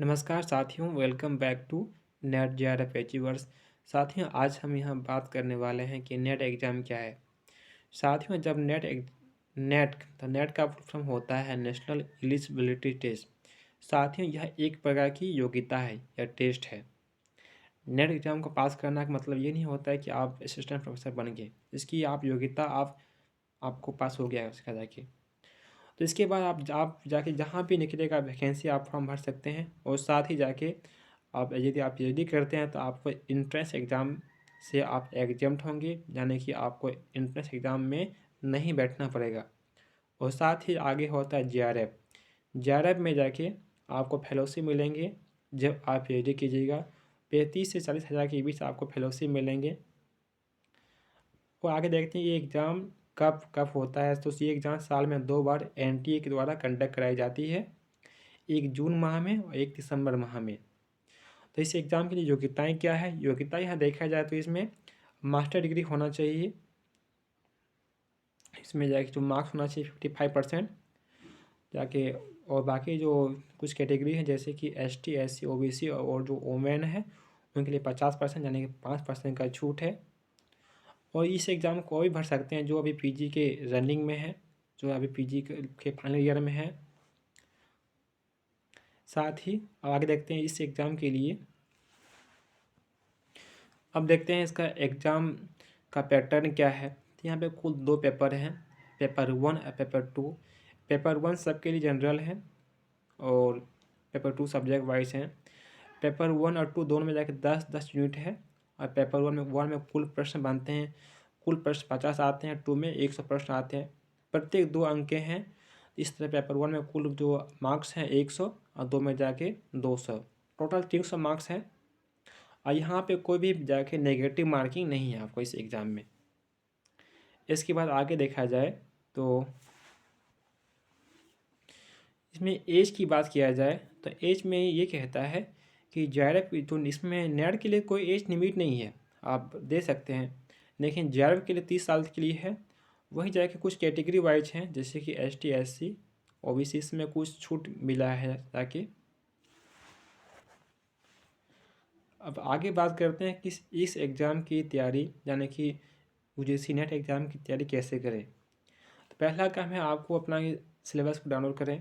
नमस्कार साथियों, welcome back to NET JRF achievers. साथियों, आज हम यहाँ बात करने वाले हैं कि नेट एग्ज़ाम क्या है। साथियों, जब नेट का फुल फॉर्म होता है नेशनल एलिजिबिलिटी टेस्ट। साथियों, यह एक प्रकार की योग्यता है या टेस्ट है। नेट एग्ज़ाम को पास करना का मतलब ये नहीं होता है कि आप असिस्टेंट प्रोफेसर बन गए। इसकी आप योग्यता आपको पास हो गया है उसका जाके। तो इसके बाद आप जाके जहाँ भी निकलेगा वैकेंसी आप फॉर्म भर सकते हैं। और साथ ही जाके आप यदि करते हैं तो आपको इंट्रेंस एग्ज़ाम से आप एग्जम्प्ट होंगे, यानी कि आपको इंट्रेंस एग्ज़ाम में नहीं बैठना पड़ेगा। और साथ ही आगे होता है जेआरएफ। जेआरएफ में जाके आपको फेलोशिप मिलेंगे। जब आप पीएचडी कीजिएगा 35 से 40 हज़ार के बीच आपको फेलोशिप मिलेंगे। और आगे देखते हैं ये एग्ज़ाम कब कब होता है। तो ये एग्ज़ाम साल में 2 बार एनटीए के द्वारा कंडक्ट कराई जाती है, एक जून माह में और एक दिसंबर माह में। तो इस एग्ज़ाम के लिए योग्यताएं क्या है? योग्यता यहाँ देखा जाए तो इसमें मास्टर डिग्री होना चाहिए। इसमें जाके जो मार्क्स होना चाहिए 55% जाके। और बाकी जो कुछ कैटेगरी है जैसे कि एसटी, एससी, ओबीसी और जो वोमेन है उनके लिए 50% यानी कि 5% का छूट है। और इस एग्ज़ाम को भी भर सकते हैं जो अभी पीजी के रनिंग में है, जो अभी पीजी के फाइनल ईयर में है। साथ ही अब आगे देखते हैं इस एग्ज़ाम के लिए। अब देखते हैं इसका एग्ज़ाम का पैटर्न क्या है। तो यहाँ पे कुल 2 पेपर हैं, पेपर 1 और पेपर 2। पेपर 1 सबके लिए जनरल है और पेपर 2 सब्जेक्ट वाइज हैं। पेपर 1 और 2 दोनों में जाके 10-10 यूनिट है। और पेपर 1 में कुल प्रश्न बनते हैं, कुल प्रश्न 50 आते हैं, 2 में 100 प्रश्न आते हैं, प्रत्येक 2 अंक के हैं। इस तरह पेपर 1 में कुल जो मार्क्स हैं 100 और 2 में जाके 200, टोटल 300 मार्क्स हैं। और यहाँ पे कोई भी जाके नेगेटिव मार्किंग नहीं है आपको इस एग्ज़ाम में। इसके बाद आगे देखा जाए तो इसमें एज की बात किया जाए तो एज में ये कहता है कि जेआरएफ तो इसमें नेट के लिए कोई एज लिमिट नहीं है, आप दे सकते हैं। लेकिन जेआरएफ के लिए 30 साल के लिए है। वहीं जाके कुछ कैटेगरी वाइज हैं जैसे कि एसटी, एससी, ओबीसी, इसमें कुछ छूट मिला है ताकि। अब आगे बात करते हैं कि इस एग्ज़ाम की तैयारी यानी कि यूजीसी नेट एग्ज़ाम की तैयारी कैसे करें। तो पहला काम है आपको अपना सिलेबस को डाउनलोड करें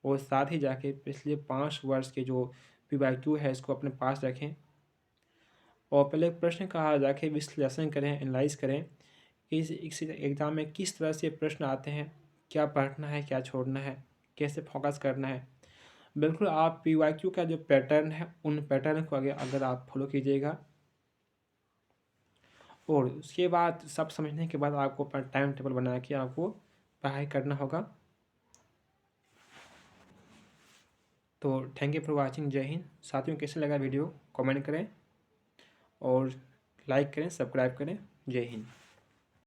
और साथ ही जाके पिछले 5 वर्ष के जो पीवाईक्यू है इसको अपने पास रखें। और पहले प्रश्न का जाके विश्लेषण करें, एनालाइज करें कि इस एग्ज़ाम में किस तरह से प्रश्न आते हैं, क्या पढ़ना है, क्या छोड़ना है, कैसे फोकस करना है। बिल्कुल आप पीवाईक्यू का जो पैटर्न है उन पैटर्न को अगर आप फॉलो कीजिएगा और उसके बाद सब समझने के बाद आपको अपना टाइम टेबल बना के आपको पढ़ाई करना होगा। तो थैंक यू फॉर वाचिंग। जय हिंद। साथियों, कैसे लगा वीडियो कमेंट करें और लाइक करें, सब्सक्राइब करें। जय हिंद।